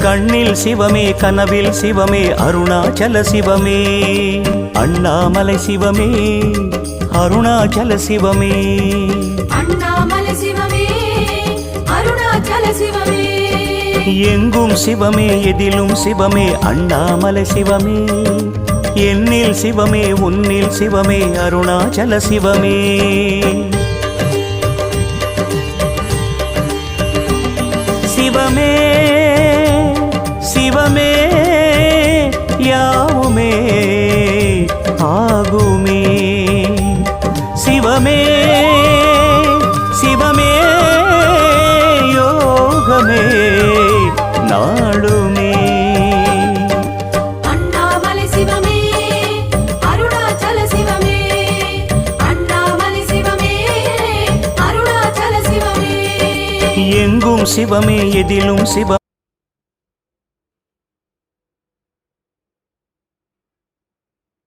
கண்ணில் சிவமே கனவில் சிவமே அருணாச்சல சிவமே அண்ணாமலை சிவமே அருணாச்சல சிவமே அண்ணாமலை சிவமே அருணாச்சல சிவமே எங்கும் சிவமே எதிலும் சிவமே அண்ணாமலை சிவமே என்னில் சிவமே உன்னில் சிவமே அருணாச்சல சிவமே சிவமே சிவமே யாவுமே ஆகுமே சிவமே சிவமே யோகமே நாளுமே அண்ணாமலை சிவமே அருணாச்சல சிவமே அண்ணாமலை சிவமே அருணாச்சல சிவமே எங்கும் சிவமே எதிலும் சிவ